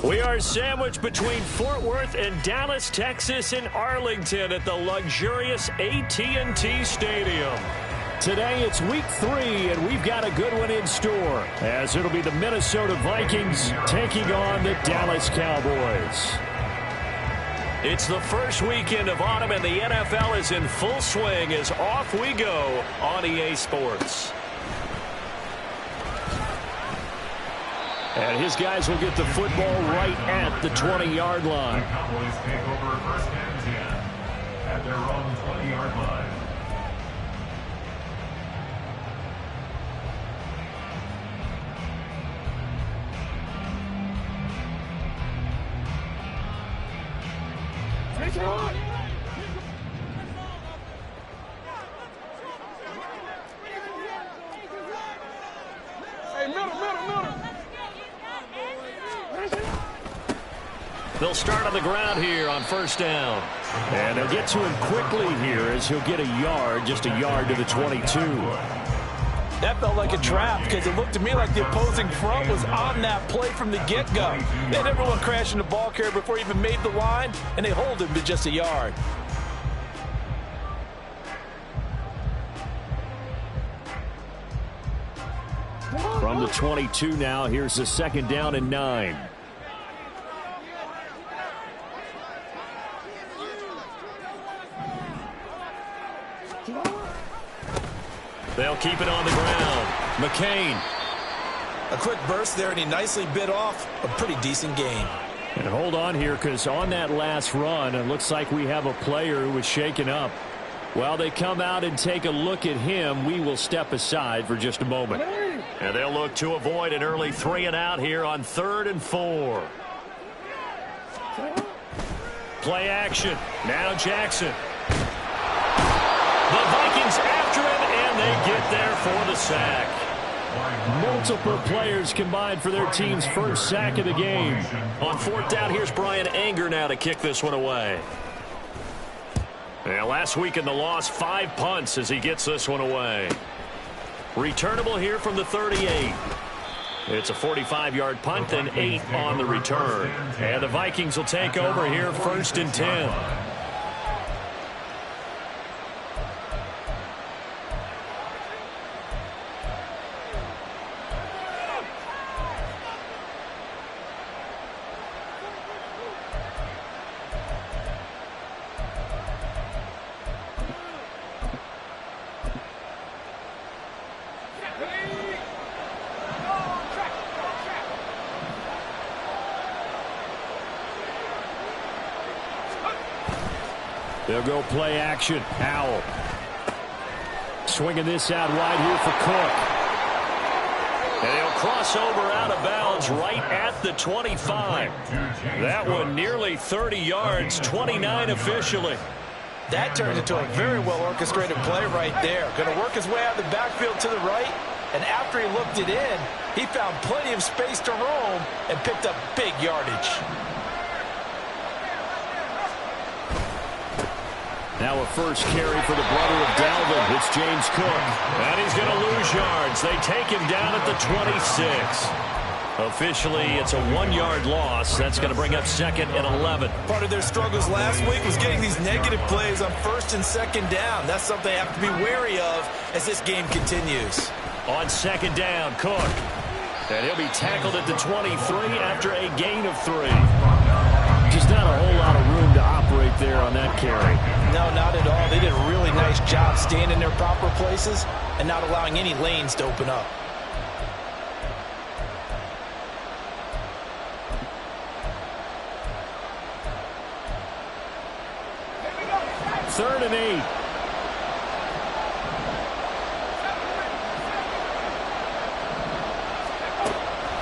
We are sandwiched between Fort Worth and Dallas, Texas, and Arlington at the luxurious AT&T Stadium. Today it's week 3, and we've got a good one in store, as it'll be the Minnesota Vikings taking on the Dallas Cowboys. It's the first weekend of autumn, and the NFL is in full swing as off we go on EA Sports. And his guys will get the football right at the 20-yard line. The Cowboys take over first and 10 at their own 20-yard line. Take it on! Hey, middle. They'll start on the ground here on first down. And they'll get to him quickly here as he'll get a yard, just a yard to the 22. That felt like a trap because it looked to me like the opposing front was on that play from the get-go. They had everyone crashing the ball carrier before he even made the line, and they hold him to just a yard. From the 22 now, here's the second down and 9. They'll keep it on the ground. McCain. A quick burst there, and he nicely bit off a pretty decent gain. And hold on here, because on that last run, it looks like we have a player who was shaken up. While they come out and take a look at him, we will step aside for just a moment. And they'll look to avoid an early 3-and-out here on 3rd and 4. Play action. Now Jackson. The Vikings after him, and they get there for the sack. Multiple players combined for their team's first sack of the game. On 4th down, here's Brian Anger now to kick this one away. And last week in the loss, 5 punts as he gets this one away. Returnable here from the 38. It's a 45-yard punt, then 8 on the return. And the Vikings will take over here 1st and 10. They'll go play action. Howell. Swinging this out wide here for Cook. And he'll cross over out of bounds right at the 25. That one nearly 30 yards, 29 officially. That turned into a very well-orchestrated play right there. Going to work his way out of the backfield to the right, and after he looked it in, he found plenty of space to roam and picked up big yardage. Now a first carry for the brother of Dalvin. It's James Cook. And he's going to lose yards. They take him down at the 26. Officially, it's a 1-yard loss. That's going to bring up 2nd and 11. Part of their struggles last week was getting these negative plays on 1st and 2nd down. That's something they have to be wary of as this game continues. On 2nd down, Cook. And he'll be tackled at the 23 after a gain of 3. Just not a whole lot of room to operate there on that carry. No, not at all. They did a really nice job staying in their proper places and not allowing any lanes to open up. Third and 8.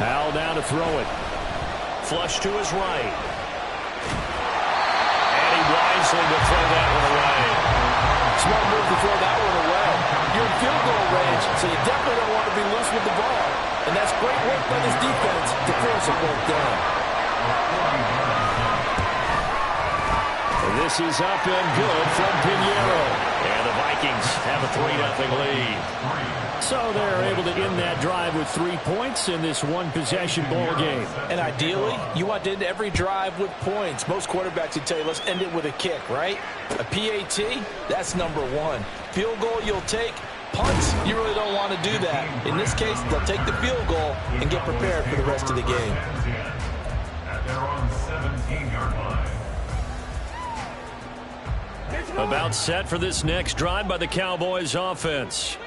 Howell down to throw it. Flush to his right. And he wisely will throw that one away. Smart move to throw that one away. You're in field goal range, so you definitely don't want to be loose with the ball. And that's great work by this defense to force a fourth down. This is up and good from Pinheiro. And the Vikings have a 3-0 lead. So they're able to end that drive with 3 points in this one-possession ball game. And ideally, you want to end every drive with points. Most quarterbacks would tell you, let's end it with a kick, right? A PAT, that's number one. Field goal you'll take. Punts, you really don't want to do that. In this case, they'll take the field goal and get prepared for the rest of the game. At their own 17-yard line. About set for this next drive by the Cowboys offense.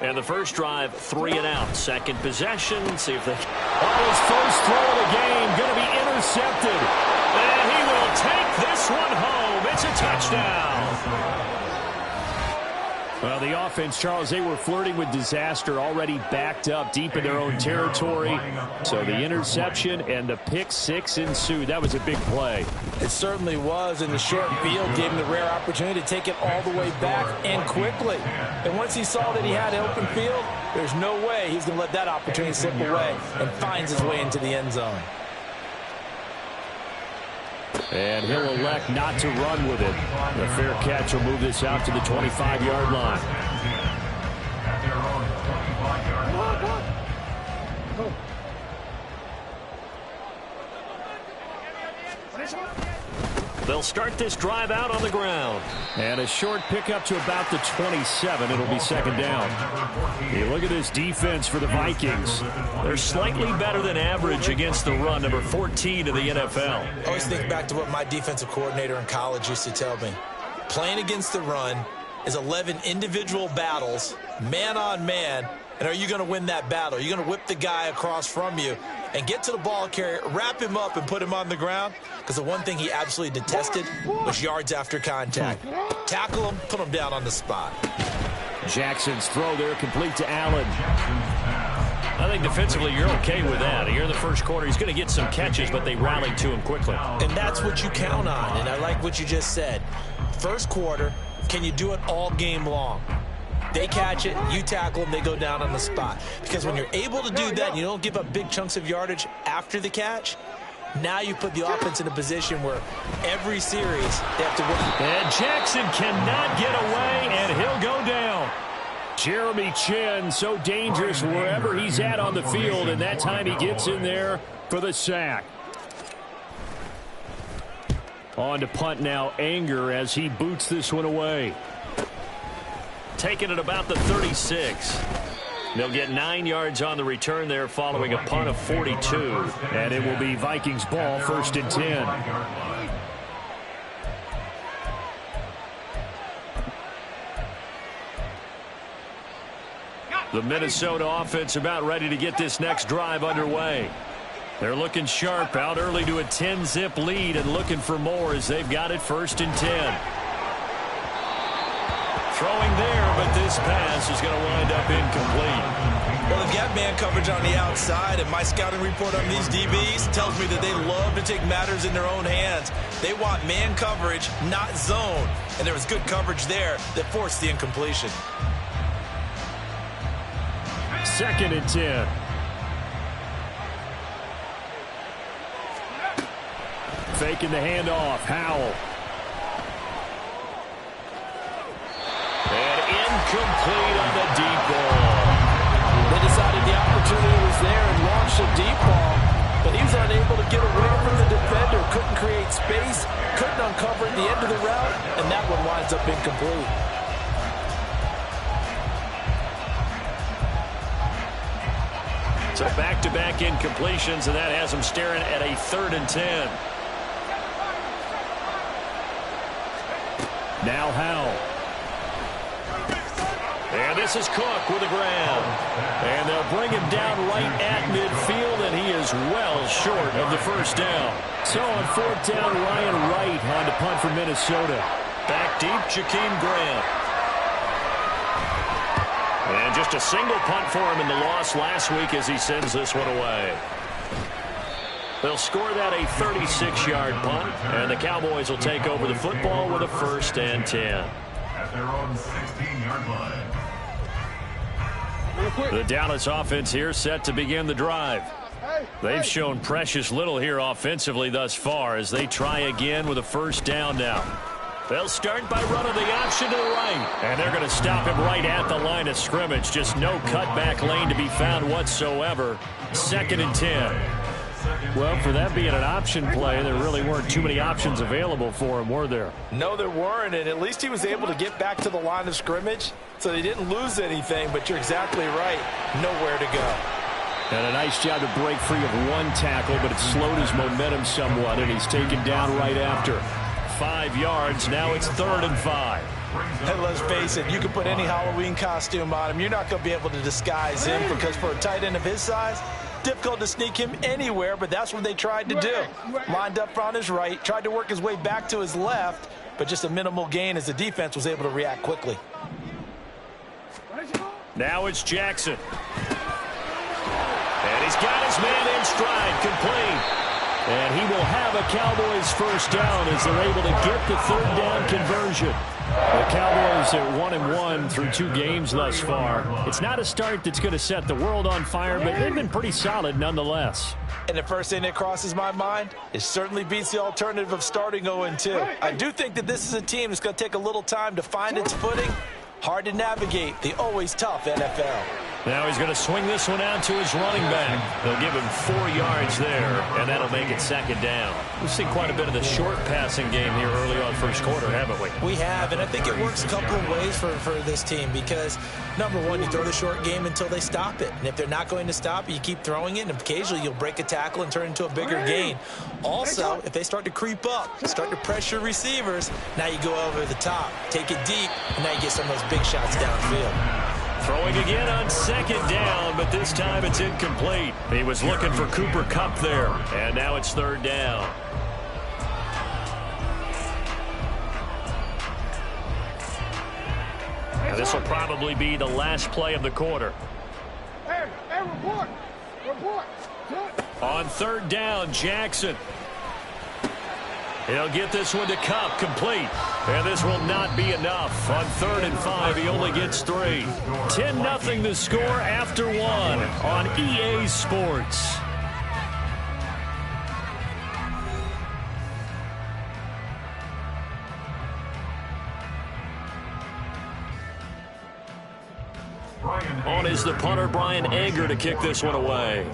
And the first drive, 3 and out. Second possession. See if they... his first throw of the game going to be intercepted. And he will take this one home. It's a touchdown. Well, the offense, Charles, they were flirting with disaster, already backed up deep in their own territory. So the interception and the pick six ensued. That was a big play. It certainly was, and the short field gave him the rare opportunity to take it all the way back and quickly. And once he saw that he had an open field, there's no way he's going to let that opportunity slip away, and finds his way into the end zone. And he'll elect not to run with it. The fair catch will move this out to the 25-yard line. At their own 25-yard line. They'll start this drive out on the ground. And a short pickup to about the 27. It'll be second down. You look at this defense for the Vikings. They're slightly better than average against the run, number 14 in the NFL. I always think back to what my defensive coordinator in college used to tell me. Playing against the run is 11 individual battles, man on man, and are you going to win that battle? Are you going to whip the guy across from you and get to the ball carrier, wrap him up, and put him on the ground? Because the one thing he absolutely detested was yards after contact. Tackle him, put him down on the spot. Jackson's throw there complete to Allen. I think defensively you're okay with that. Here in the first quarter, he's going to get some catches, but they rallied to him quickly. And that's what you count on, and I like what you just said. First quarter, can you do it all game long? They catch it, you tackle them, they go down on the spot. Because when you're able to do that and you don't give up big chunks of yardage after the catch, now you put the offense in a position where every series they have to win. And Jackson cannot get away, and he'll go down. Jeremy Chin, so dangerous wherever he's at on the field, and that time he gets in there for the sack. On to punt now, Anger, as he boots this one away. Taking it about the 36. They'll get 9 yards on the return there following a punt of 42. And it will be Vikings ball, 1st and 10. The Minnesota offense about ready to get this next drive underway. They're looking sharp, out early to a 10-zip lead and looking for more as they've got it 1st and 10. Throwing there, but this pass is going to wind up incomplete. Well, they've got man coverage on the outside, and my scouting report on these DBs tells me that they love to take matters in their own hands. They want man coverage, not zone. And there was good coverage there that forced the incompletion. 2nd and 10. Faking the handoff, Howell. And incomplete on the deep ball. They decided the opportunity was there and launched a deep ball, but he was unable to get away from the defender, couldn't create space, couldn't uncover at the end of the route, and that one winds up incomplete. So back-to-back incompletions, and that has them staring at a 3rd and 10. Now Howell. And this is Cook with a grab. And they'll bring him down right at midfield, and he is well short of the first down. So on 4th down, Ryan Wright on to punt for Minnesota. Back deep, Jakeem Grant. And just a single punt for him in the loss last week as he sends this one away. They'll score that a 36-yard punt, and the Cowboys will take over the football with a 1st and 10. At their own 16-yard line. The Dallas offense here set to begin the drive. They've shown precious little here offensively thus far as they try again with a 1st down now. They'll start by running the option to the right. And they're going to stop him right at the line of scrimmage. Just no cutback lane to be found whatsoever. 2nd and 10. Well, for that being an option play, there really weren't too many options available for him, were there? No, there weren't, and at least he was able to get back to the line of scrimmage, so they didn't lose anything, but you're exactly right. Nowhere to go. And a nice job to break free of one tackle, but it slowed his momentum somewhat, and he's taken down right after. 5 yards. Now it's 3rd and 5. And let's face it, you can put any Halloween costume on him. You're not going to be able to disguise him because for a tight end of his size, difficult to sneak him anywhere, but that's what they tried to do. Lined up on his right, tried to work his way back to his left, but just a minimal gain as the defense was able to react quickly. Now it's Jackson. And he's got his man in stride, complete. And he will have a Cowboys first down as they're able to get the 3rd down conversion. The Cowboys are 1-1 through 2 games thus far. It's not a start that's going to set the world on fire, but they've been pretty solid nonetheless. And the first thing that crosses my mind, it certainly beats the alternative of starting 0-2. I do think that this is a team that's going to take a little time to find its footing. Hard to navigate the always tough NFL. Now he's going to swing this one out to his running back. They'll give him 4 yards there, and that'll make it 2nd down. We've seen quite a bit of the short passing game here early on first quarter, haven't we? We have, and I think it works a couple of ways for this team because, number one, you throw the short game until they stop it. And if they're not going to stop it, you keep throwing it, and occasionally you'll break a tackle and turn it into a bigger gain. Also, if they start to creep up, start to pressure receivers, now you go over the top, take it deep, and now you get some of those big shots downfield. Throwing again on 2nd down, but this time it's incomplete. He was looking for Cooper Kupp there, and now it's 3rd down. Now this will probably be the last play of the quarter. Hey, report. On 3rd down, Jackson. He'll get this one to Kupp, complete. And this will not be enough. On 3rd and 5, he only gets 3. 10-0 the score after 1 on EA Sports. On is the punter, Brian Egger, to kick this one away.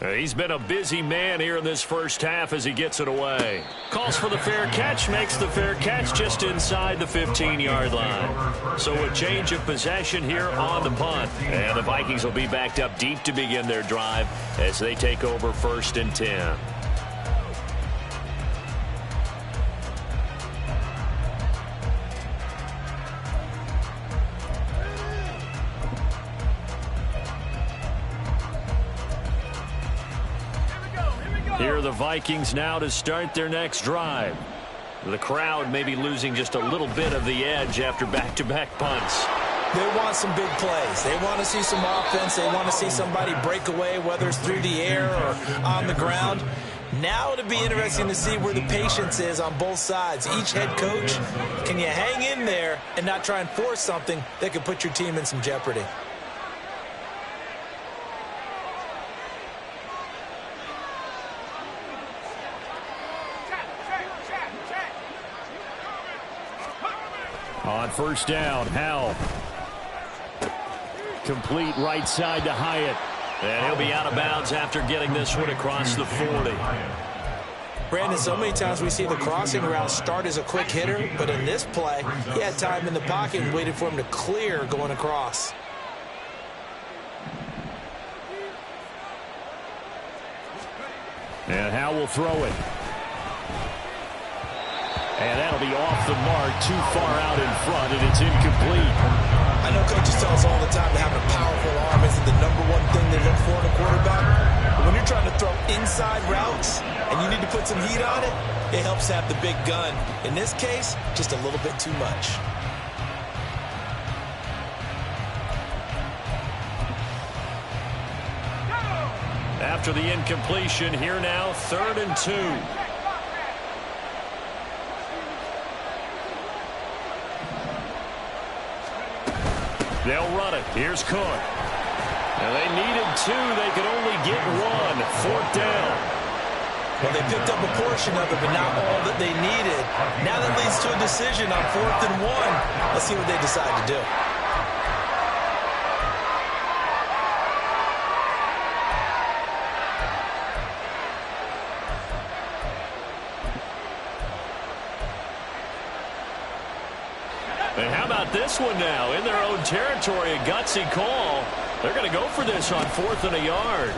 He's been a busy man here in this first half as he gets it away. Calls for the fair catch, makes the fair catch just inside the 15-yard line. So a change of possession here on the punt. And the Vikings will be backed up deep to begin their drive as they take over 1st and 10. Here are the Vikings now to start their next drive. The crowd may be losing just a little bit of the edge after back-to-back punts. They want some big plays. They want to see some offense. They want to see somebody break away, whether it's through the air or on the ground. Now it'll be interesting to see where the patience is on both sides. Each head coach, can you hang in there and not try and force something that could put your team in some jeopardy? On 1st down, Howell. Complete right side to Hyatt. And he'll be out of bounds after getting this one across the 40. Brandon, so many times we see the crossing route start as a quick hitter, but in this play, he had time in the pocket and waited for him to clear going across. And Howell will throw it. And that'll be off the mark, too far out in front, and it's incomplete. I know coaches tell us all the time that having a powerful arm isn't the #1 thing they look for in a quarterback. But when you're trying to throw inside routes and you need to put some heat on it, it helps have the big gun. In this case, just a little bit too much. After the incompletion, here now, 3rd and 2. They'll run it. Here's Cook. And they needed 2. They could only get 1. 4th down. Well, they picked up a portion of it, but not all that they needed. Now that leads to a decision on 4th and 1. Let's see what they decide to do. And how about this one now? In their own territory, a gutsy call. They're going to go for this on 4th and a yard.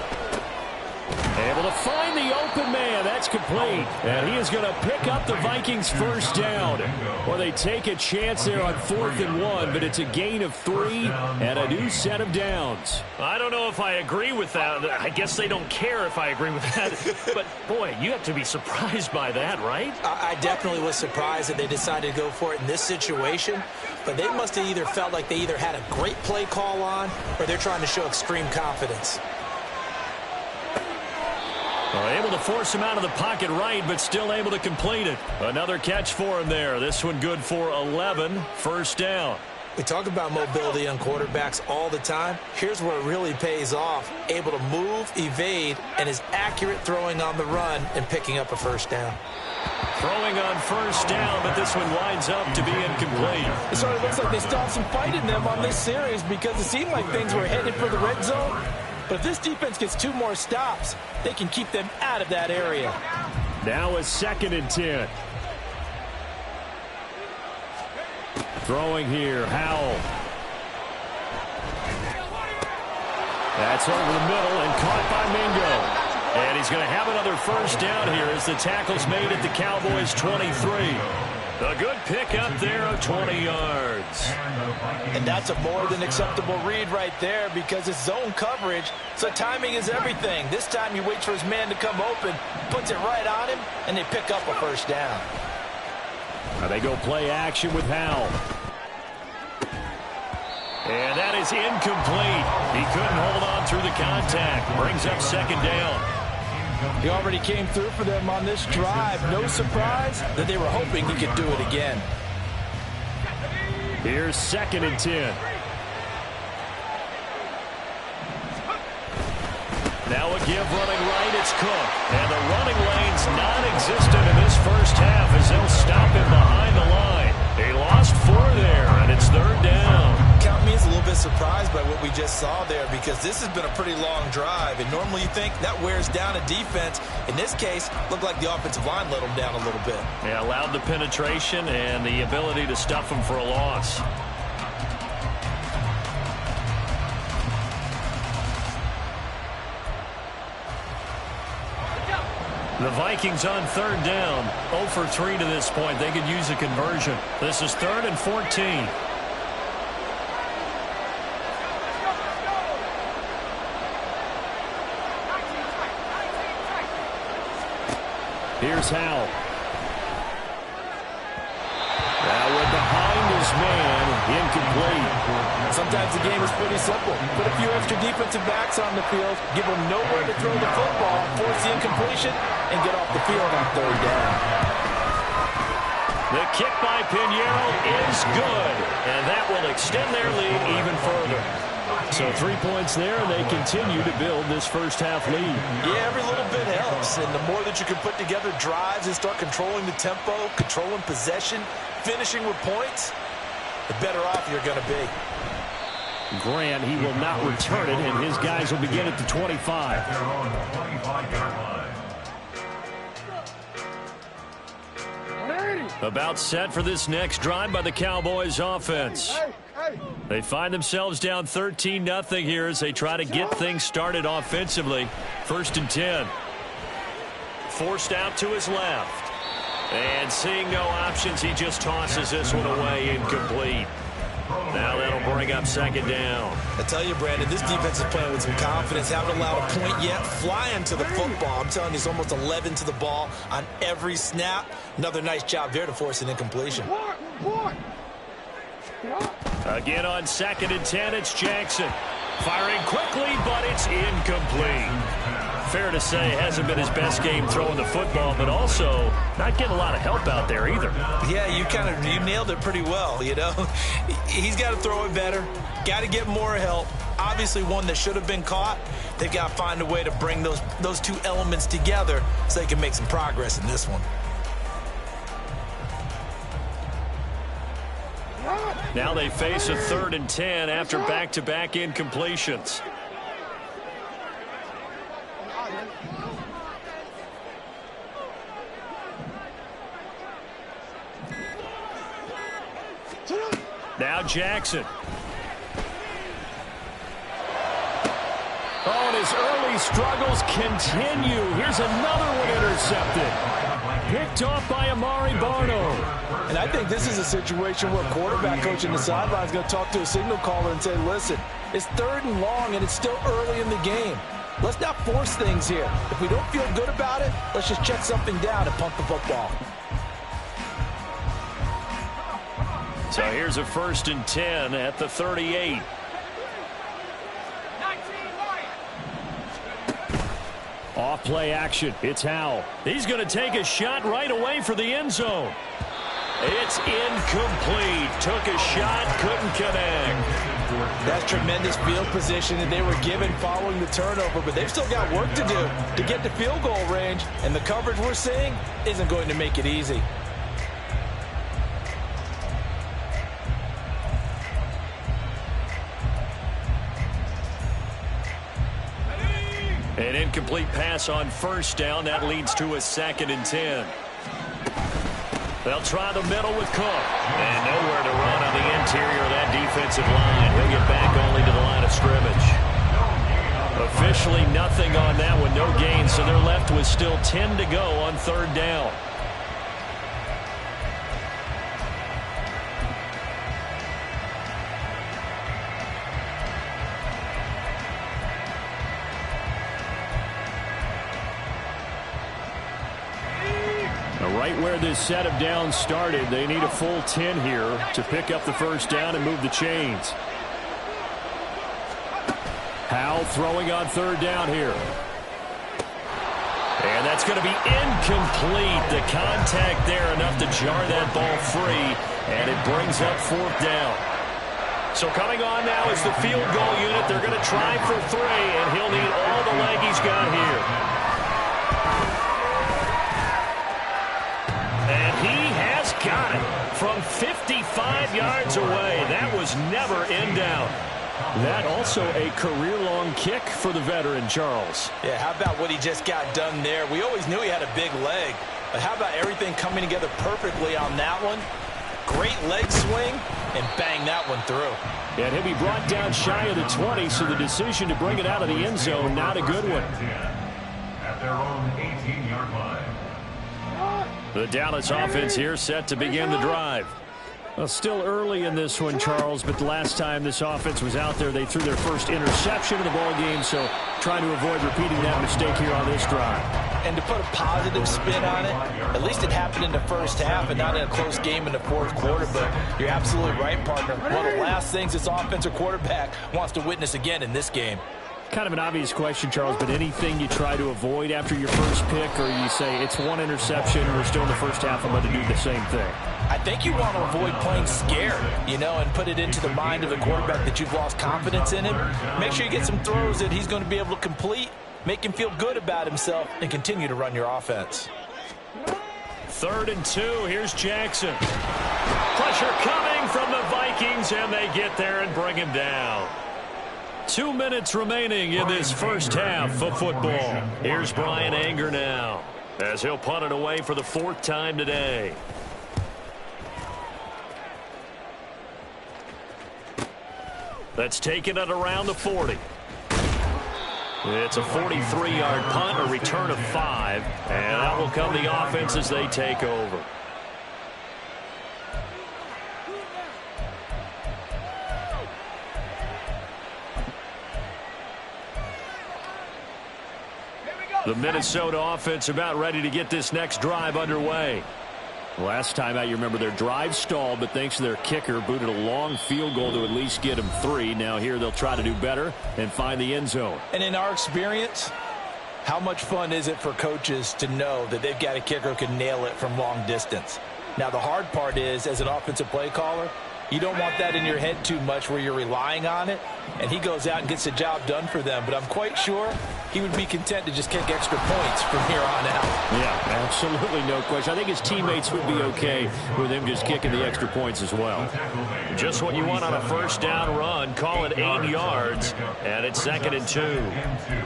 Able to find the open man. That's complete. And he is going to pick up the Vikings' 1st down. Well, they take a chance there on 4th and 1, but it's a gain of 3 and a new set of downs. I don't know if I agree with that. I guess they don't care if I agree with that. But, boy, you have to be surprised by that, right? I definitely was surprised that they decided to go for it in this situation. But they must have either felt like they either had a great play call on or they're trying to show extreme confidence. Well, able to force him out of the pocket right, but still able to complete it. Another catch for him there. This one good for 11. 1st down. We talk about mobility on quarterbacks all the time. Here's where it really pays off. Able to move, evade, and is accurate throwing on the run and picking up a 1st down. Throwing on 1st down, but this one winds up to be incomplete. It sort of looks like they still have some fight in them on this series because it seemed like things were headed for the red zone. But if this defense gets 2 more stops, they can keep them out of that area. Now a 2nd and 10. Throwing here, Howell. That's over the middle and caught by Mingo. And he's going to have another 1st down here as the tackle's made at the Cowboys' 23. A good pickup there of 20 yards. And that's a more than acceptable read right there because it's zone coverage, so timing is everything. This time he waits for his man to come open, puts it right on him, and they pick up a 1st down. Now they go play action with Howell. And that is incomplete. He couldn't hold on through the contact. Brings up 2nd down. He already came through for them on this drive. No surprise that they were hoping he could do it again. Here's 2nd and 10. Now a give running right, it's Cook. And the running lane's non-existent in this 1st half as they'll stop him behind the line. They lost 4 there, and it's 3rd down. Count me as a little bit surprised by what we just saw there because this has been a pretty long drive, and normally you think that wears down a defense. In this case, looked like the offensive line let them down a little bit. Yeah, allowed the penetration and the ability to stuff them for a loss. The Vikings on 3rd down. 0 for 3 to this point. They could use a conversion. This is 3rd and 14. Here's Howell. Now with behind his man, incomplete. Sometimes the game is pretty simple. Put a few extra defensive backs on the field, give them nowhere to throw the football, force the incompletion, and get off the field on 3rd down. The kick by Pinheiro is good, and that will extend their lead even further. So 3 points there, and they continue to build this 1st half lead. Yeah, every little bit helps, and the more that you can put together drives and start controlling the tempo, controlling possession, finishing with points, the better off you're going to be. Grant, he will not return it, and his guys will begin at the 25. Their own 25-yard line. About set for this next drive by the Cowboys offense. They find themselves down 13-0 here as they try to get things started offensively. 1st and 10. Forced out to his left. And seeing no options, he just tosses this one away, incomplete. Now that'll bring up 2nd down. I tell you, Brandon, this defense is playing with some confidence. Haven't allowed a point yet. Flying to the football. I'm telling you, it's almost 11 to the ball on every snap. Another nice job there to force an incompletion. Again on 2nd and 10, it's Jackson. Firing quickly, but it's incomplete. Fair to say, hasn't been his best game throwing the football, but also not getting a lot of help out there either. Yeah, you nailed it pretty well, you know. He's got to throw it better, got to get more help. obviously one that should have been caught. They've got to find a way to bring those two elements together so they can make some progress in this one. Now they face a 3rd and 10 after back-to-back incompletions. Now Jackson. Oh, and his early struggles continue. Here's another one intercepted. Picked off by Amari Barno. And I think this is a situation where quarterback coach in the sideline is going to talk to a signal caller and say, listen, it's 3rd and long and it's still early in the game. Let's not force things here. If we don't feel good about it, let's just check something down and punt the football. So here's a 1st and 10 at the 38. Off play action. It's Howell. He's going to take a shot right away for the end zone. It's incomplete. Took a shot, couldn't connect. That's tremendous field position that they were given following the turnover, but they've still got work to do to get to field goal range, and the coverage we're seeing isn't going to make it easy. An incomplete pass on 1st down. That leads to a 2nd and 10. They'll try the middle with Cook. And nowhere to run on the interior of that defensive line. He'll get back only to the line of scrimmage. Officially nothing on that one. No gain, so they're left with still 10 to go on 3rd down. Right where this set of downs started, they need a full 10 here to pick up the 1st down and move the chains. Howell throwing on 3rd down here. And that's going to be incomplete. The contact there enough to jar that ball free, and it brings up 4th down. So coming on now is the field goal unit. They're going to try for 3, and he'll need all the leg he's got here. And he has got it from 55 yards away. That was never in doubt. That also a career-long kick for the veteran, Charles. Yeah, how about what he just got done there? We always knew he had a big leg, but how about everything coming together perfectly on that one? Great leg swing, and bang that one through. And he'll be brought down shy of the 20, so the decision to bring it out of the end zone, not a good one. At their own 18-yard line. The Dallas offense here set to begin the drive. Well, still early in this one, Charles, but the last time this offense was out there, they threw their first interception of the ball game, so trying to avoid repeating that mistake here on this drive. And to put a positive spin on it, at least it happened in the 1st half and not in a close game in the 4th quarter, but you're absolutely right, partner. One of the last things this offensive quarterback wants to witness again in this game. Kind of an obvious question, Charles, but anything you try to avoid after your first pick, or you say it's one interception, we're still in the 1st half, I'm going to do the same thing? I think you want to avoid playing scared, and put it into the mind of the quarterback that you've lost confidence in him. Make sure you get some throws that he's going to be able to complete, make him feel good about himself, and continue to run your offense. 3rd and 2, here's Jackson. Pressure coming from the Vikings, and they get there and bring him down. 2 minutes remaining in this 1st half of football. Here's Brian Anger now, as he'll punt it away for the 4th time today. That's taken at around the 40. It's a 43-yard punt, a return of 5, and out will come the offense as they take over. The Minnesota offense about ready to get this next drive underway. Last time out, you remember their drive stalled, but thanks to their kicker, booted a long field goal to at least get them 3. Now here they'll try to do better and find the end zone. And in our experience, how much fun is it for coaches to know that they've got a kicker who can nail it from long distance? Now the hard part is, as an offensive play caller, You don't want that in your head too much where you're relying on it, and he goes out and gets the job done for them. But I'm quite sure he would be content to just kick extra points from here on out. Yeah, absolutely no question. I think his teammates would be okay with him just kicking the extra points as well. Just what you want on a first down run. Call it 8 yards, and it's 2nd and 2.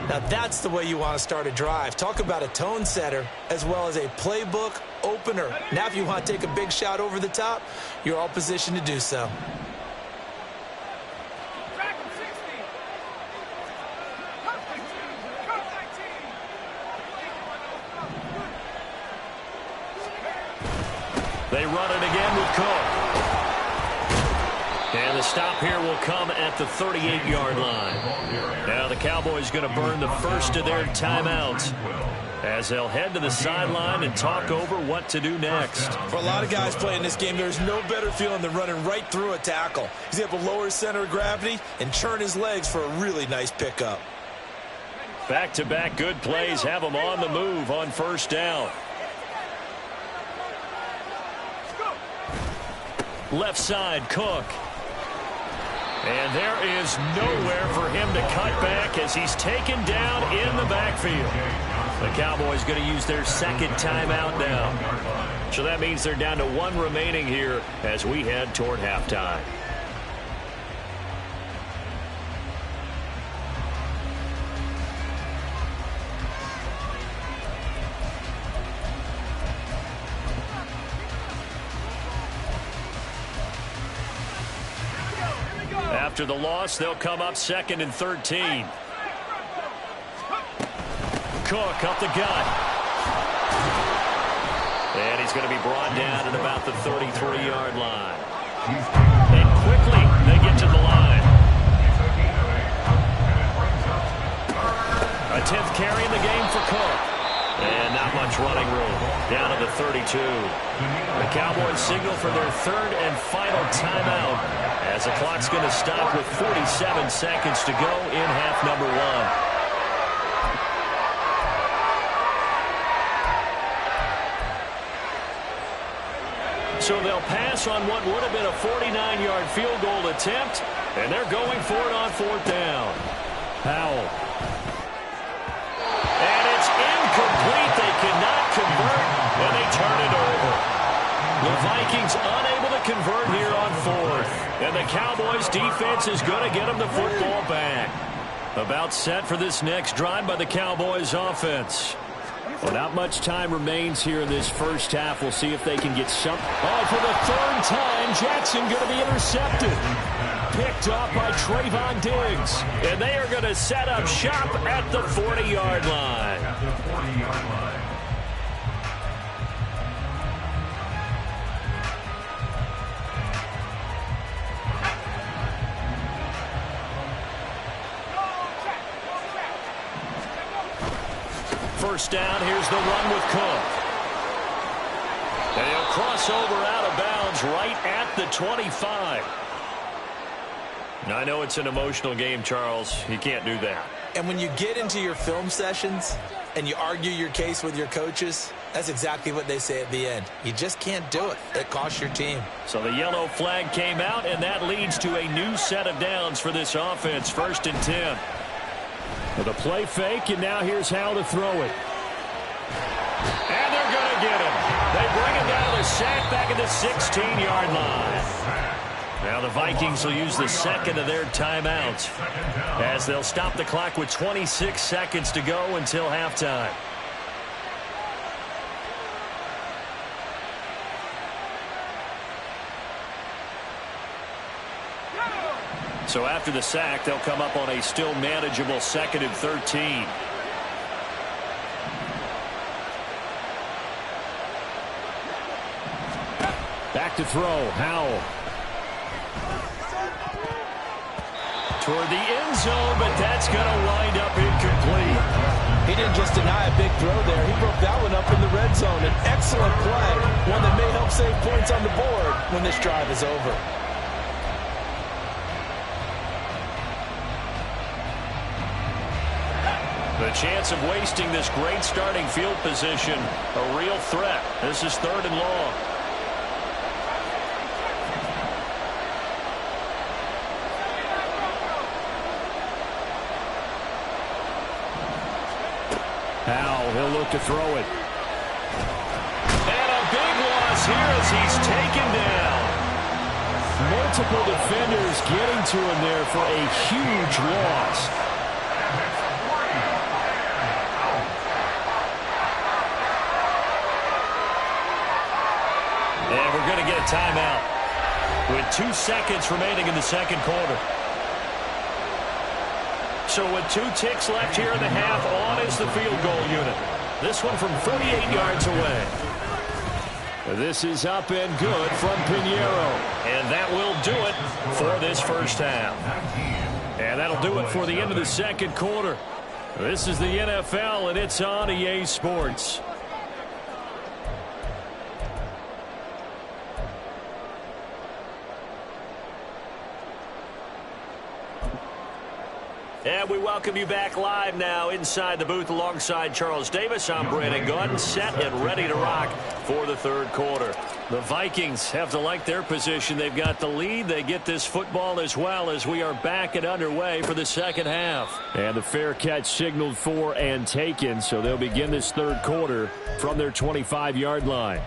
Now that's the way you want to start a drive. Talk about a tone setter as well as a playbook opener. Now if you want to take a big shot over the top, you're all positioned to do so. They run it again with Cook. And the stop here will come at the 38-yard line. Now the Cowboys going to burn the first of their timeouts as they'll head to the sideline and talk over what to do next. For a lot of guys playing this game, there's no better feeling than running right through a tackle. He's able to lower his center of gravity and churn his legs for a really nice pickup. Back-to-back good plays have them on the move on first down. Left side, Cook. And there is nowhere for him to cut back as he's taken down in the backfield. The Cowboys going to use their second timeout now. So that means they're down to 1 remaining here as we head toward halftime. After the loss, they'll come up 2nd and 13. Cook up the gut. And he's going to be brought down at about the 33-yard line. And quickly, they get to the line. A 10th carry in the game for Cook. And not much running room. Down to the 32. The Cowboys signal for their 3rd and final timeout as the clock's going to stop with 47 seconds to go in half number 1. So they'll pass on what would have been a 49-yard field goal attempt, and they're going for it on 4th down. Powell. And it's incomplete. They cannot convert, and they turn it over. The Vikings unable to convert here on 4th. And the Cowboys defense is going to get them the football back. About set for this next drive by the Cowboys offense. Well, not much time remains here in this first half. We'll see if they can get some. Oh, for the 3rd time, Jackson going to be intercepted. Picked up by Trayvon Diggs. And they are going to set up shop at the 40-yard line. First down, here's the run with Cook. And he'll cross over out of bounds right at the 25. Now, I know it's an emotional game, Charles. You can't do that. And when you get into your film sessions and you argue your case with your coaches, that's exactly what they say at the end. You just can't do it. It costs your team. So the yellow flag came out, and that leads to a new set of downs for this offense. 1st and 10. With a play fake, and now here's how to throw it. And they're going to get him. They bring him down to the sack back at the 16-yard line. Now the Vikings will use the 2nd of their timeouts as they'll stop the clock with 26 seconds to go until halftime. So after the sack, they'll come up on a still manageable 2nd and 13. Back to throw, Howell. Toward the end zone, but that's going to wind up incomplete. He didn't just deny a big throw there. He broke that one up in the red zone. An excellent play, one that may help save points on the board when this drive is over. The chance of wasting this great starting field position, a real threat. This is 3rd and long. Howell, he'll look to throw it. And a big loss here as he's taken down. Multiple defenders getting to him there for a huge loss. And we're going to get a timeout with 2 seconds remaining in the second quarter. So with 2 ticks left here in the half, on is the field goal unit. This one from 48 yards away. This is up and good from Pinheiro. And that will do it for this first half. And that'll do it for the end of the second quarter. This is the NFL, and it's on EA Sports. And we welcome you back live now inside the booth alongside Charles Davis. I'm Brandon Gaudin, set and ready to rock for the third quarter. The Vikings have to like their position. They've got the lead. They get this football as well as we are back and underway for the second half. And the fair catch signaled for and taken, so they'll begin this third quarter from their 25-yard line.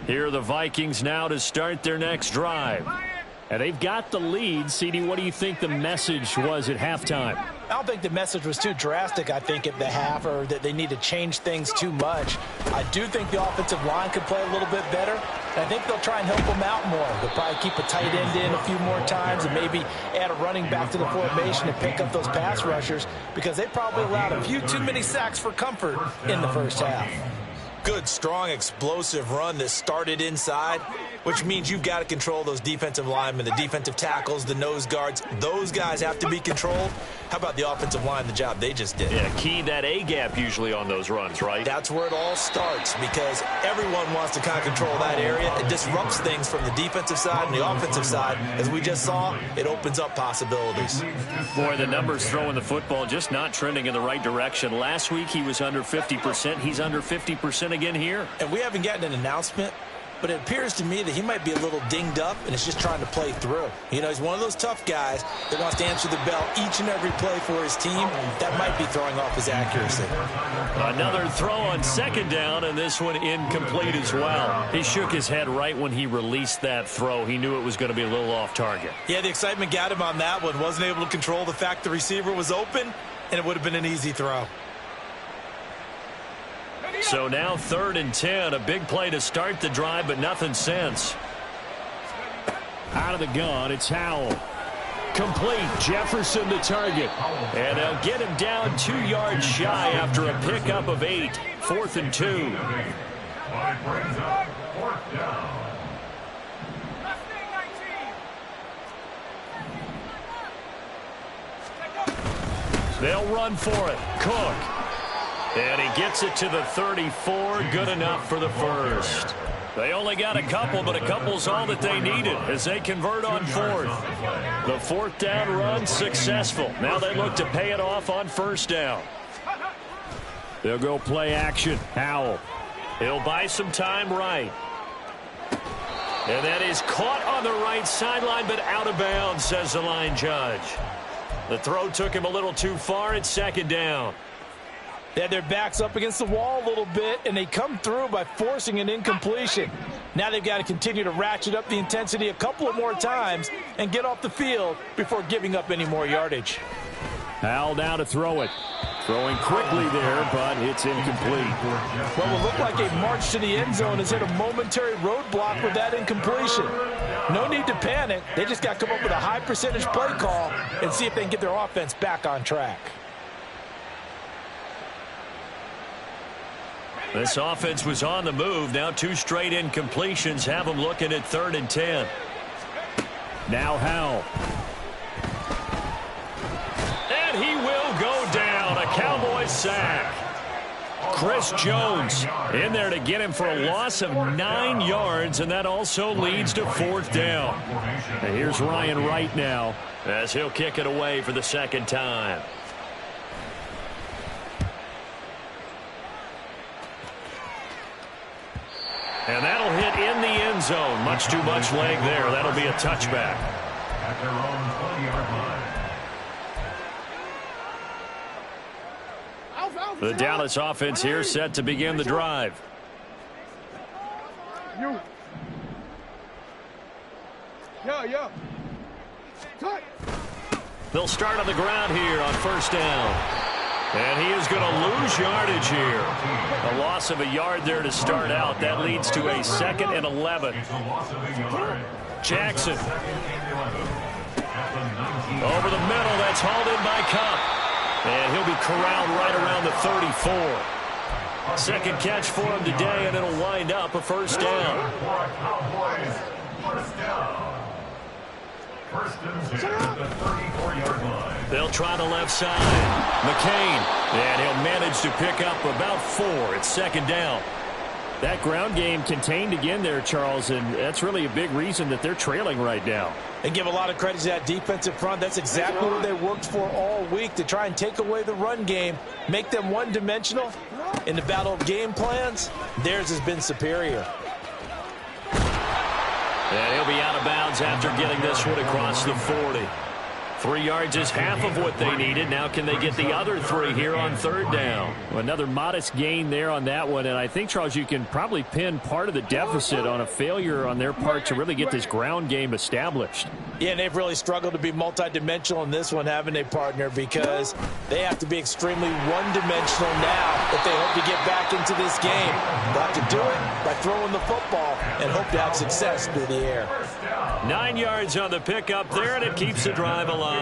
Here are the Vikings now to start their next drive. And they've got the lead. CD, what do you think the message was at halftime? I don't think the message was too drastic, I think, at the half, or that they need to change things too much. I do think the offensive line could play a little bit better. And I think they'll try and help them out more. They'll probably keep a tight end in a few more times and maybe add a running back to the formation and pick up those pass rushers, because they probably allowed a few too many sacks for comfort in the first half. Good, strong, explosive run that started inside, which means you've got to control those defensive linemen, the defensive tackles, the nose guards. Those guys have to be controlled. How about the offensive line, the job they just did? Yeah, key that A-gap usually on those runs, right? That's where it all starts, because everyone wants to kind of control that area. It disrupts things from the defensive side and the offensive side. As we just saw, it opens up possibilities. Boy, the numbers throwing the football just not trending in the right direction. Last week he was under 50%. He's under 50% again here. And we haven't gotten an announcement, but it appears to me that he might be a little dinged up and is just trying to play through. You know, he's one of those tough guys that wants to answer the bell each and every play for his team. That might be throwing off his accuracy. Another throw on second down, and this one incomplete as well. He shook his head right when he released that throw. He knew it was going to be a little off target. Yeah, the excitement got him on that one. Wasn't able to control the fact the receiver was open, and it would have been an easy throw. So now 3rd and 10, a big play to start the drive, but nothing since. Out of the gun, it's Howell. Complete, Jefferson to target. And they'll get him down 2 yards shy after a pickup of 8. 4th and 2. Brings up 4th down. They'll run for it. Cook. And he gets it to the 34. Good enough for the first. They only got a couple, but a couple's all that they needed as they convert on 4th. The 4th down run successful. Now they look to pay it off on 1st down. They'll go play action. Howell. He'll buy some time right. And that is caught on the right sideline, but out of bounds, says the line judge. The throw took him a little too far. It's 2nd down. They had their backs up against the wall a little bit, and they come through by forcing an incompletion. Now they've got to continue to ratchet up the intensity a couple of more times and get off the field before giving up any more yardage. Howell now to throw it. Throwing quickly there, but it's incomplete. Well, it will look like a march to the end zone has hit a momentary roadblock with that incompletion. No need to panic. They just got to come up with a high percentage play call and see if they can get their offense back on track. This offense was on the move. Now 2 straight incompletions have them looking at 3rd and 10. Now Howell. And he will go down. A Cowboys sack. Chris Jones in there to get him for a loss of 9 yards, and that also leads to 4th down. And here's Ryan Wright now as he'll kick it away for the 2nd time. And that'll hit in the end zone. Much too much leg there. That'll be a touchback. At their own 20-yard line. The Dallas offense here set to begin the drive. Yeah. They'll start on the ground here on first down. And he is going to lose yardage here. A loss of a yard there to start out. That leads to a 2nd and 11. Jackson. Over the middle. That's hauled in by Cup. And he'll be corralled right around the 34. Second catch for him today, and it'll wind up a first down. First and 10 at the 34-yard line. They'll try the left side. McCain. And he'll manage to pick up about 4. It's second down. That ground game contained again there, Charles, and that's really a big reason that they're trailing right now. And give a lot of credit to that defensive front. That's exactly what they worked for all week, to try and take away the run game, make them one-dimensional. In the battle of game plans, theirs has been superior. And he'll be out of bounds after getting this one across the 40. 3 yards is half of what they needed. Now can they get the other 3 here on third down? Another modest gain there on that one. And I think, Charles, you can probably pin part of the deficit on a failure on their part to really get this ground game established. Yeah, and they've really struggled to be multidimensional in this one, haven't they, partner? Because they have to be extremely one-dimensional now if they hope to get back into this game. They'll have to do it by throwing the football and hope to have success through the air. 9 yards on the pickup there, and it keeps the drive alive.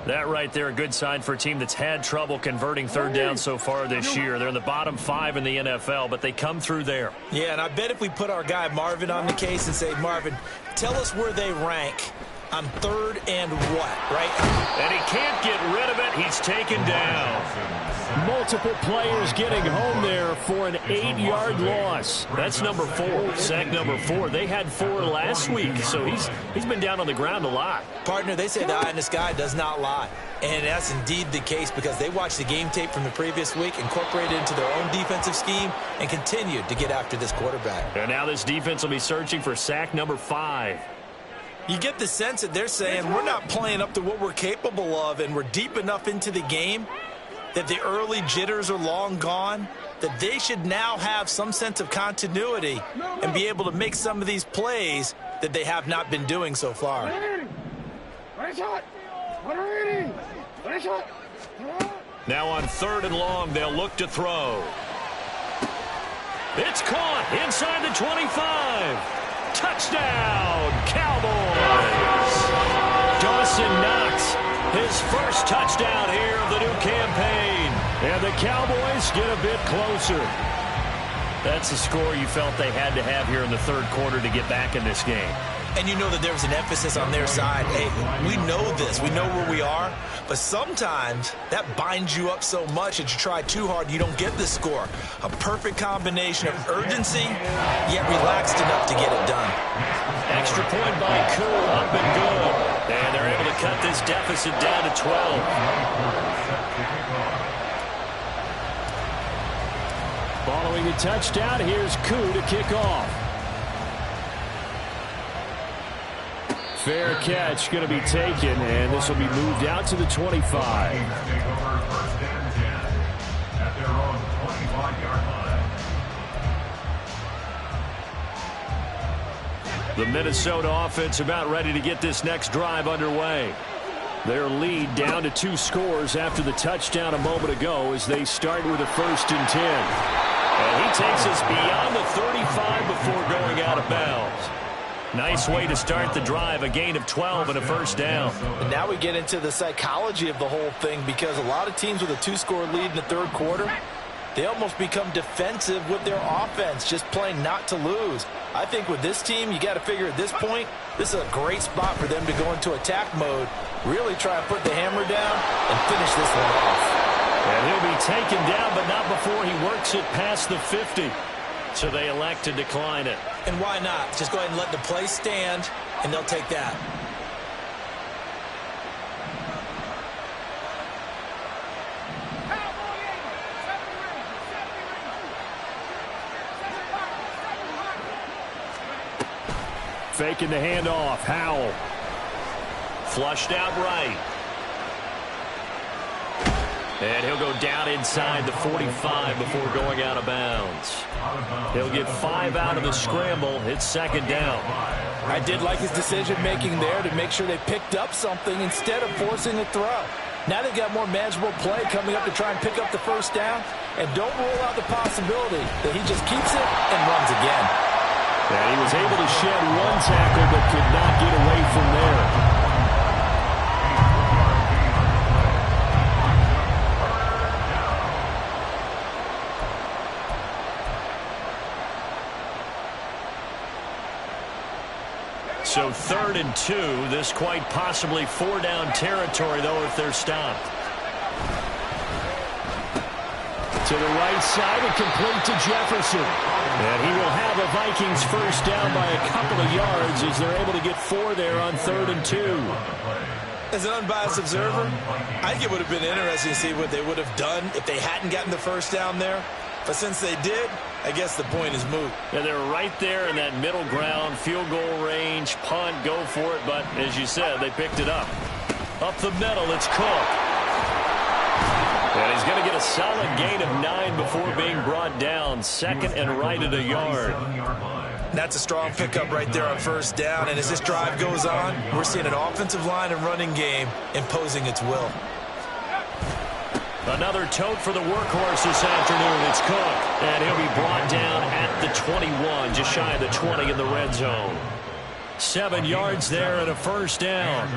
That right there, a good sign for a team that's had trouble converting third down so far this year. They're in the bottom 5 in the NFL, but they come through there. Yeah, and I bet if we put our guy Marvin on the case and say, Marvin, tell us where they rank on third and what, right? And he can't get rid of it. He's taken down. Multiple players getting home there for an 8-yard loss. That's number 4, sack number 4. They had 4 last week, so he's been down on the ground a lot. Partner, they say the eye in the sky does not lie. And that's indeed the case because they watched the game tape from the previous week, incorporated it into their own defensive scheme, and continued to get after this quarterback. And now this defense will be searching for sack number 5. You get the sense that they're saying we're not playing up to what we're capable of, and we're deep enough into the game that the early jitters are long gone, that they should now have some sense of continuity and be able to make some of these plays that they have not been doing so far. Now on third and long, they'll look to throw. It's caught inside the 25. Touchdown, Cowboys! Dawson Knox, his first touchdown here of the new campaign. And the Cowboys get a bit closer. That's the score you felt they had to have here in the third quarter to get back in this game. And you know that there was an emphasis on their side. Hey, we know this. We know where we are. But sometimes that binds you up so much that you try too hard, you don't get the score. A perfect combination of urgency, yet relaxed enough to get it done. Extra point by Koo, up and good. And they're able to cut this deficit down to 12. Following the touchdown, here's Koo to kick off. Fair catch going to be taken, and this will be moved out to the 25. The Minnesota offense about ready to get this next drive underway. Their lead down to 2 scores after the touchdown a moment ago as they start with a 1st and 10. And he takes us beyond the 35 before going out of bounds. Nice way to start the drive, a gain of 12 and a first down. And now we get into the psychology of the whole thing because a lot of teams with a 2-score lead in the third quarter, they almost become defensive with their offense, just playing not to lose. I think with this team, you got to figure at this point, this is a great spot for them to go into attack mode, really try and put the hammer down and finish this one off. And he'll be taken down, but not before he works it past the 50. So they elect to decline it. And why not? Just go ahead and let the play stand, and they'll take that. Faking the handoff. Howell. Flushed out right. And he'll go down inside the 45 before going out of bounds. He'll get 5 out of the scramble. It's second down. I did like his decision-making there to make sure they picked up something instead of forcing a throw. Now they've got more manageable play coming up to try and pick up the first down. And don't rule out the possibility that he just keeps it and runs again. And he was able to shed one tackle but could not get away from there. So 3rd and 2. This quite possibly 4-down territory, though, if they're stopped. To the right side and complete to Jefferson. And he will have a Vikings first down by a couple of yards as they're able to get 4 there on 3rd and 2. As an unbiased observer, I think it would have been interesting to see what they would have done if they hadn't gotten the first down there. But since they did, I guess the point is moot. Yeah, they're right there in that middle ground, field goal range, punt, go for it. But as you said, they picked it up. Up the middle, it's Cook. And he's going to get a solid gain of 9 before being brought down. 2nd and right at a yard. That's a strong pickup right there on first down. And as this drive goes on, we're seeing an offensive line and running game imposing its will. Another tote for the workhorse this afternoon. It's Cook. And he'll be brought down at the 21, just shy of the 20 in the red zone. 7 yards there and a first down.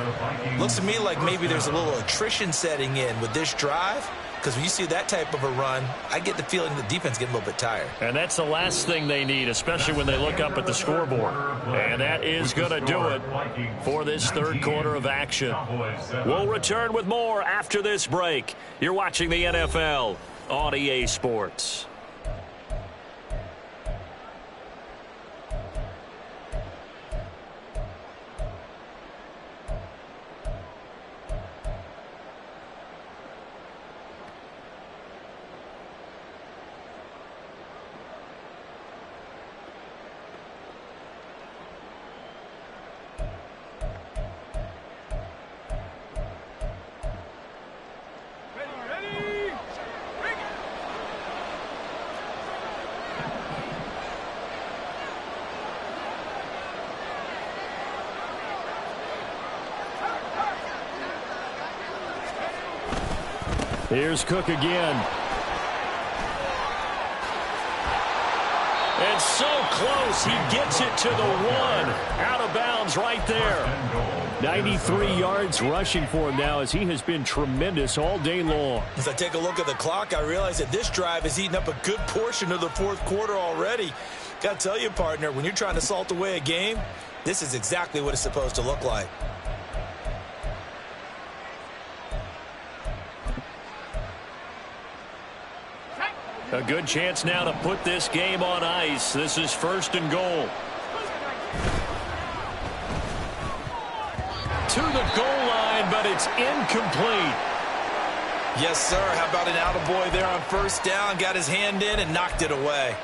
Looks to me like maybe there's a little attrition setting in with this drive. Because when you see that type of a run, I get the feeling the defense getting a little bit tired. And that's the last thing they need, especially when they look up at the scoreboard. And that is going to do it for this 3rd quarter of action. We'll return with more after this break. You're watching the NFL on EA Sports. Here's Cook again. And so close, he gets it to the 1. Out of bounds right there. 93 yards rushing for him now as he has been tremendous all day long. As I take a look at the clock, I realize that this drive has eaten up a good portion of the 4th quarter already. Got to tell you, partner, when you're trying to salt away a game, this is exactly what it's supposed to look like. A good chance now to put this game on ice. This is 1st and goal. To the goal line, but it's incomplete. Yes, sir. How about an attaboy there on first down? Got his hand in and knocked it away.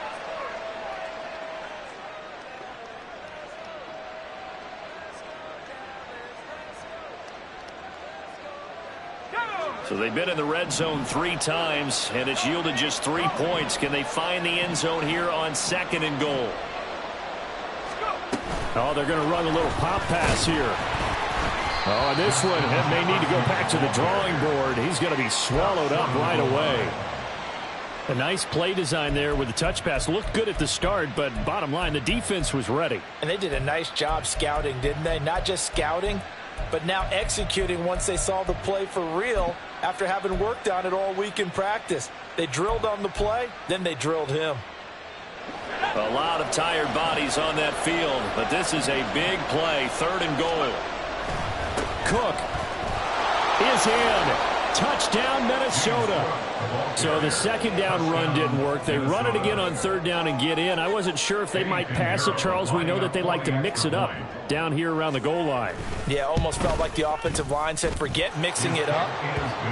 So they've been in the red zone 3 times, and it's yielded just 3 points. Can they find the end zone here on 2nd and goal? Oh, they're going to run a little pop pass here. Oh, and this one may need to go back to the drawing board. He's going to be swallowed up right away. A nice play design there with the touch pass. Looked good at the start, but bottom line, the defense was ready. And they did a nice job scouting, didn't they? Not just scouting, but now executing once they saw the play for real after having worked on it all week in practice. They drilled on the play, then they drilled him. A lot of tired bodies on that field, but this is a big play. 3rd and goal. Cook is in. Touchdown, Minnesota. So the 2nd down run didn't work. They run it again on 3rd down and get in. I wasn't sure if they might pass it, Charles. We know that they like to mix it up down here around the goal line. Yeah, almost felt like the offensive line said, forget mixing it up.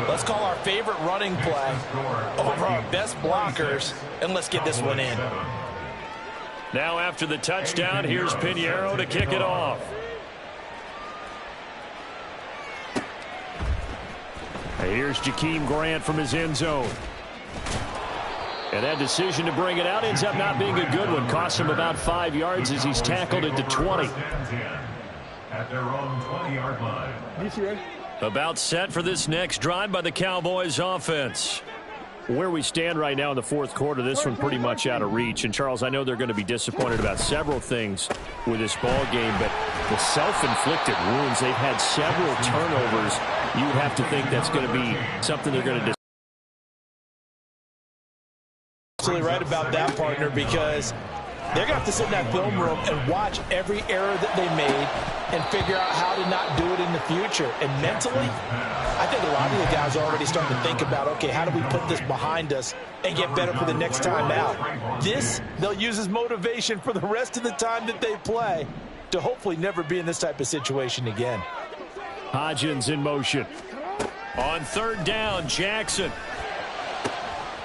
Let's call our favorite running play over our best blockers, and let's get this one in. Now after the touchdown, here's Pinheiro to kick it off. Here's Jakeem Grant from his end zone. And that decision to bring it out ends up not being a good one. Costs him about 5 yards as he's tackled at the 20. At their own 20-yard line. About set for this next drive by the Cowboys offense. Where we stand right now in the fourth quarter, this one pretty much out of reach. And, Charles, I know they're going to be disappointed about several things with this ball game, but the self-inflicted wounds, they've had several turnovers. You have to think that's going to be something they're going to Absolutely right about that, partner, because they're going to have to sit in that film room and watch every error that they made and figure out how to not do it in the future. And mentally, I think a lot of the guys are already starting to think about, okay, how do we put this behind us and get better for the next time out? This, they'll use as motivation for the rest of the time that they play to hopefully never be in this type of situation again. Hodgins in motion. On third down, Jackson.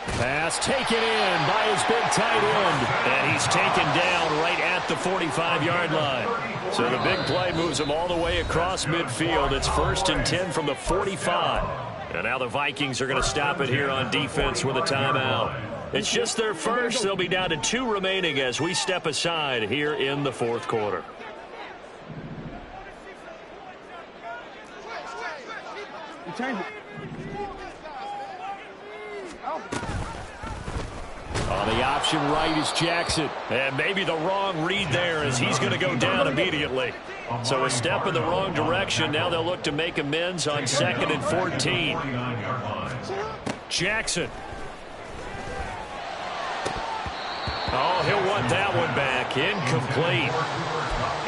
Pass taken in by his big tight end. And he's taken down right at the 45-yard line. So the big play moves him all the way across midfield. It's 1st and 10 from the 45. And now the Vikings are going to stop it here on defense with a timeout. It's just their first. They'll be down to 2 remaining as we step aside here in the fourth quarter. On the option right is Jackson. And maybe the wrong read there as he's going to go down immediately. So a step in the wrong direction. Now they'll look to make amends on 2nd and 14. Jackson. Oh, he'll want that one back. Incomplete.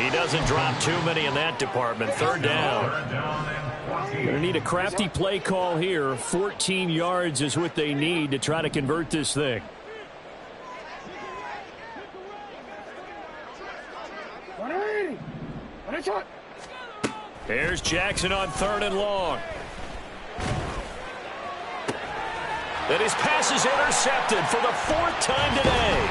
He doesn't drop too many in that department. 3rd down. Going to need a crafty play call here. 14 yards is what they need to try to convert this thing. Here's Jackson on 3rd and long. And his pass is intercepted for the 4th time today.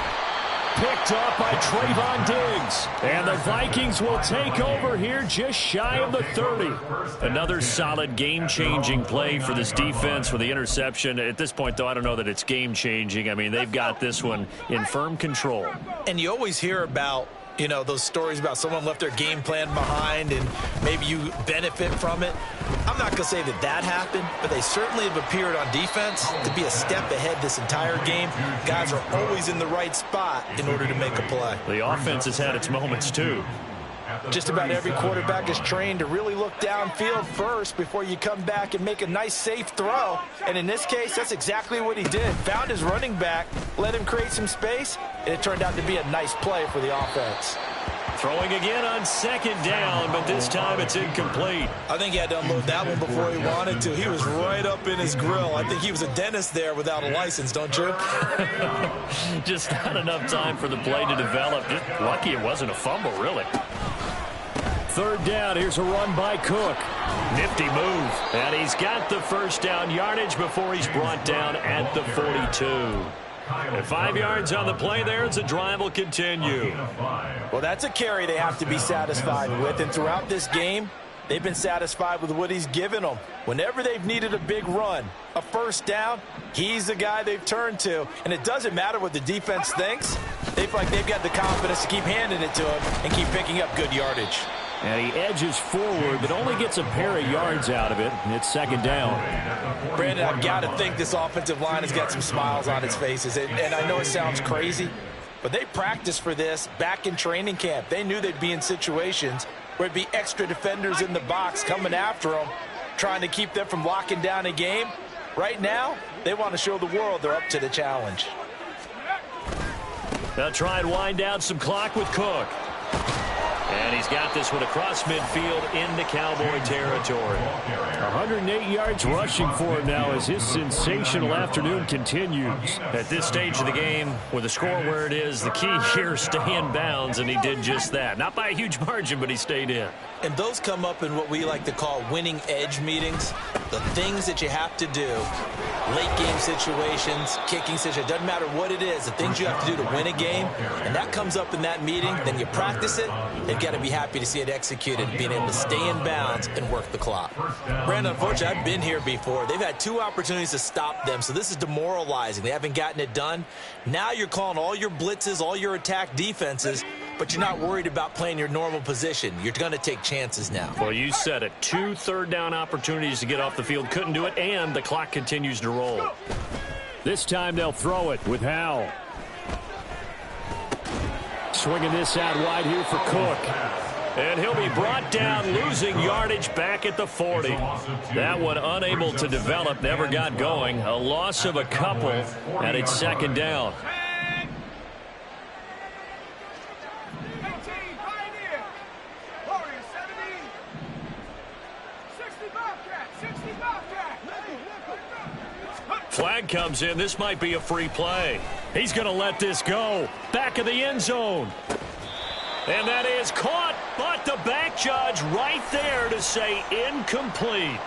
Picked up by Trayvon Diggs. And the Vikings will take over here just shy of the 30. Another solid game-changing play for this defense with the interception. At this point, though, I don't know that it's game-changing. I mean, they've got this one in firm control. And you always hear about, you know, those stories about someone left their game plan behind and maybe you benefit from it. I'm not going to say that that happened, but they certainly have appeared on defense to be a step ahead this entire game. Guys are always in the right spot in order to make a play. The offense has had its moments, too. Just about every quarterback is trained to really look downfield first before you come back and make a nice, safe throw. And in this case, that's exactly what he did. Found his running back, let him create some space, and it turned out to be a nice play for the offense. Throwing again on 2nd down, but this time it's incomplete. I think he had to unload that one before he wanted to. He was right up in his grill. I think he was a dentist there without a license, don't you? Just not enough time for the play to develop. Just lucky it wasn't a fumble, really. 3rd down, here's a run by Cook. Nifty move. And he's got the 1st down yardage before he's brought down at the 42. And 5 yards on the play there as the drive will continue. Well, that's a carry they have to be satisfied with. And throughout this game, they've been satisfied with what he's given them. Whenever they've needed a big run, a 1st down, he's the guy they've turned to. And it doesn't matter what the defense thinks. They feel like they've got the confidence to keep handing it to him and keep picking up good yardage. And he edges forward, but only gets a pair of yards out of it. And it's 2nd down. Brandon, I've got to think this offensive line has got some smiles on its faces. And I know it sounds crazy, but they practiced for this back in training camp. They knew they'd be in situations where it'd be extra defenders in the box coming after them, trying to keep them from locking down a game. Right now, they want to show the world they're up to the challenge. They'll try and wind down some clock with Cook. And he's got this one across midfield into Cowboy territory. 108 yards rushing for him now as his sensational afternoon continues. At this stage of the game, with the score where it is, the key here is stay in bounds, and he did just that. Not by a huge margin, but he stayed in. And those come up in what we like to call winning edge meetings. The things that you have to do late game situations, kicking situations, doesn't matter what it is, the things you have to do to win a game, and that comes up in that meeting, then you practice it, you've got to be happy to see it executed, being able to stay in bounds and work the clock. Brandon, unfortunately, I've been here before. They've had 2 opportunities to stop them, so this is demoralizing. They haven't gotten it done. Now you're calling all your blitzes, all your attack defenses, but you're not worried about playing your normal position. You're going to take chances now. Well, you said it. 2 third-down opportunities to get off the field. Couldn't do it, and the clock continues to roll. This time they'll throw it with Howell. Swinging this out wide here for Cook. And he'll be brought down, losing yardage back at the 40. That one unable to develop, never got going. A loss of a couple, and it's 2nd down. Flag comes in. This might be a free play. He's going to let this go. Back of the end zone. And that is caught, but the back judge right there to say incomplete.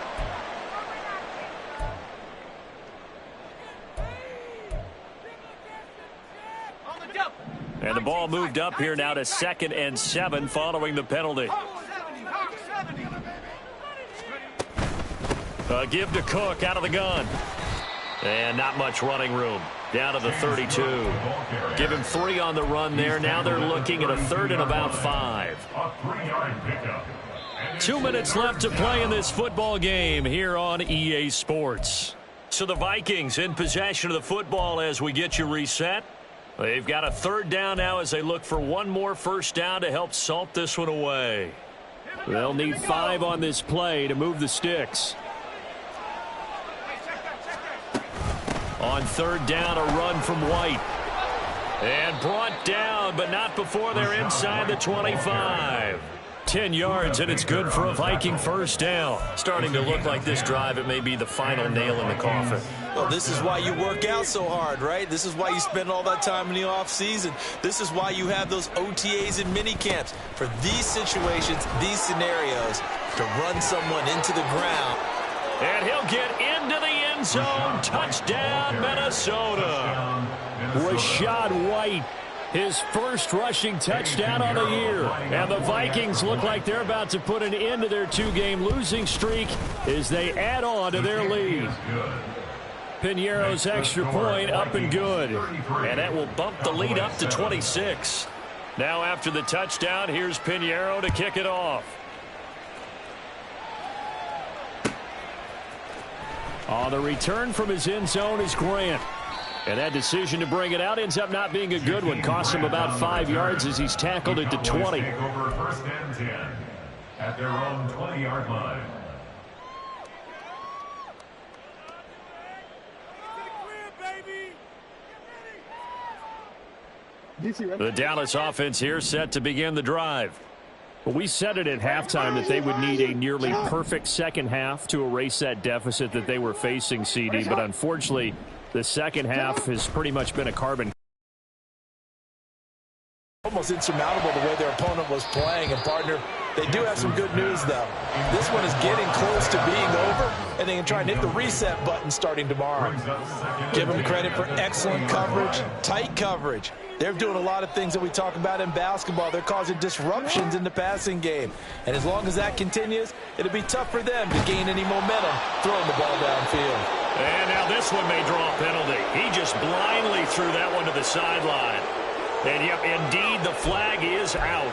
And the ball moved up here now to 2nd and 7 following the penalty. Give to Cook out of the gun. And not much running room. Down to the 32. Give him 3 on the run there. Now they're looking at a 3rd and about 5. 2 minutes left to play in this football game here on EA Sports. So the Vikings in possession of the football as we get you reset. They've got a 3rd down now as they look for one more first down to help salt this one away. They'll need 5 on this play to move the sticks. On 3rd down, a run from White. And brought down, but not before they're inside the 25. 10 yards, and it's good for a Viking first down. Starting to look like this drive, it may be the final nail in the coffin. Well, this is why you work out so hard, right? This is why you spend all that time in the offseason. This is why you have those OTAs and mini camps. For these situations, these scenarios, to run someone into the ground. And he'll get into the end zone. Touchdown, Minnesota. Rashad White, his first rushing touchdown on the year. And the Vikings look like they're about to put an end to their 2-game losing streak as they add on to their lead. Piñeiro's extra point up and good. And that will bump the lead up to 26. Now after the touchdown, here's Piñeiro to kick it off. On the return from his end zone is Grant. And that decision to bring it out ends up not being a good one. Costs him about 5 yards as he's tackled at the 20. Take over 1st and 10 at their own 20-yard line. The Dallas offense here set to begin the drive. Well, we said it at halftime that they would need a nearly perfect second half to erase that deficit that they were facing, CD. But unfortunately, the second half has pretty much been a carbon. Almost insurmountable the way their opponent was playing. And, partner, they do have some good news, though. This one is getting close to being over, and they can try and hit the reset button starting tomorrow. Give them credit for excellent coverage, tight coverage. They're doing a lot of things that we talk about in basketball. They're causing disruptions in the passing game. And as long as that continues, it'll be tough for them to gain any momentum throwing the ball downfield. And now this one may draw a penalty. He just blindly threw that one to the sideline. And, yep, indeed, the flag is out.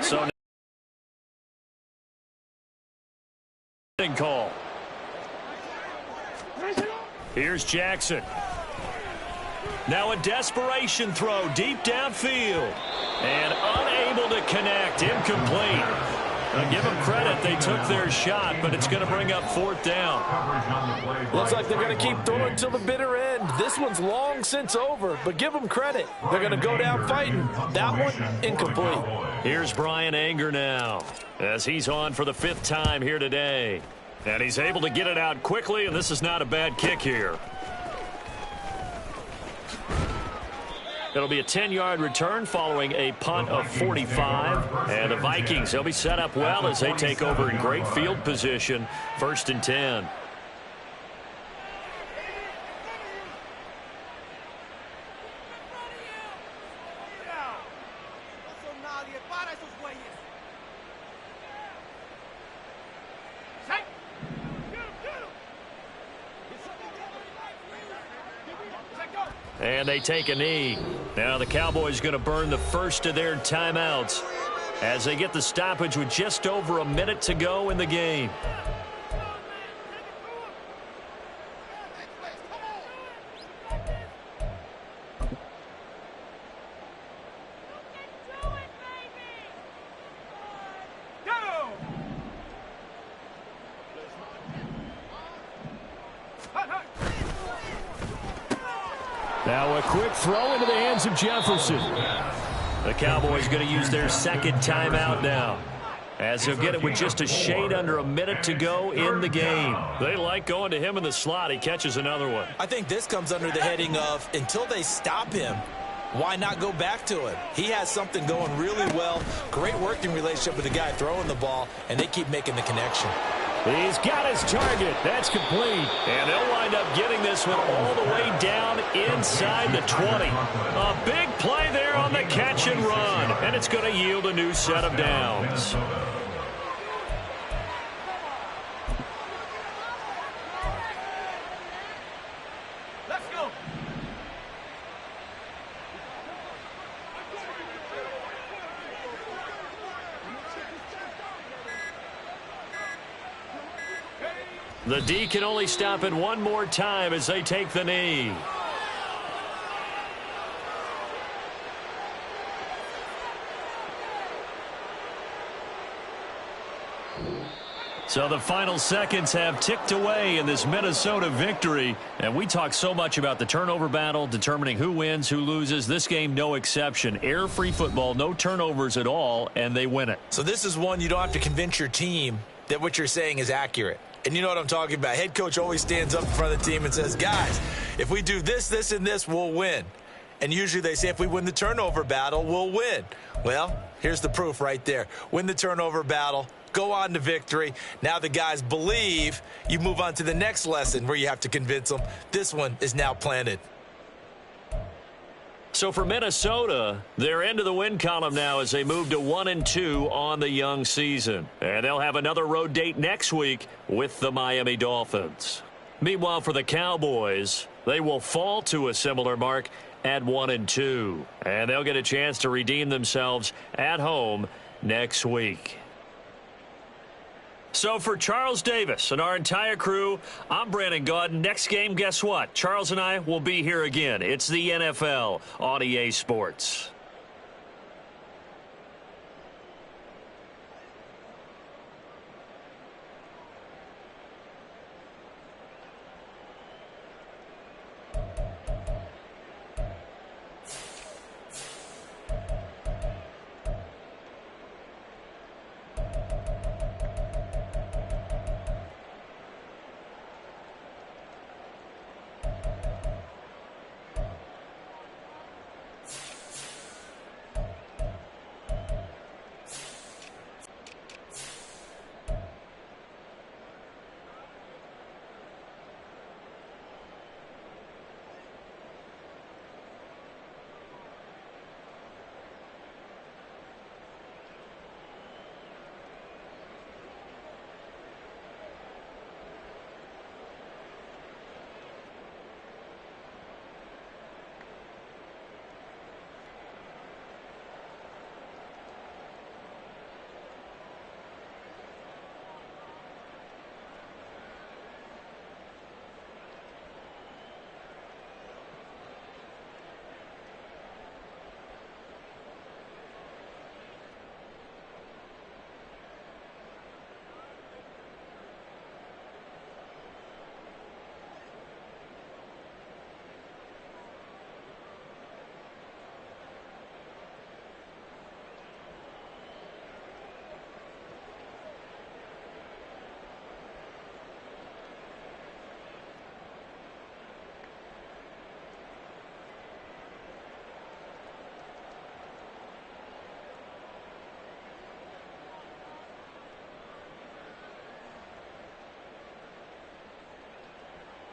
So now call. Here's Jackson. Now a desperation throw deep downfield. And unable to connect. Incomplete. Give them credit. They took their shot, but it's going to bring up 4th down. Looks like they're going to keep throwing till the bitter end. This one's long since over, but give them credit. They're going to go down fighting. That one, incomplete. Here's Brian Anger now as he's on for the 5th time here today. And he's able to get it out quickly, and this is not a bad kick here. It'll be a 10-yard return following a punt of 45. And the Vikings, they'll be set up well as they take over in great field position. 1st and 10. And they take a knee. Now the Cowboys going to burn the first of their timeouts as they get the stoppage with just over a minute to go in the game. Now a quick throw into the hands of Jefferson. The Cowboys going to use their second timeout now, as they'll get it with just a shade under a minute to go in the game. They like going to him in the slot. He catches another one. I think this comes under the heading of until they stop him, why not go back to him? He has something going really well. Great working relationship with the guy throwing the ball, and they keep making the connection. He's got his target. That's complete. And they'll wind up getting this one all the way down inside the 20. A big play there on the catch and run. And it's going to yield a new set of downs. Let's go. The D can only stop it one more time as they take the knee. So the final seconds have ticked away in this Minnesota victory. And we talk so much about the turnover battle, determining who wins, who loses. This game, no exception. Air-free football, no turnovers at all, and they win it. So this is one you don't have to convince your team that what you're saying is accurate. And you know what I'm talking about. Head coach always stands up in front of the team and says, guys, if we do this, this, and this, we'll win. And usually they say if we win the turnover battle, we'll win. Well, here's the proof right there. Win the turnover battle. Go on to victory. Now the guys believe. You move on to the next lesson where you have to convince them. This one is now planted. So for Minnesota, they're into the win column now as they move to 1-2 on the young season. And they'll have another road date next week with the Miami Dolphins. Meanwhile, for the Cowboys, they will fall to a similar mark at 1-2. And they'll get a chance to redeem themselves at home next week. So for Charles Davis and our entire crew, I'm Brandon Gaudin. Next game, guess what? Charles and I will be here again. It's the NFL on EA Sports.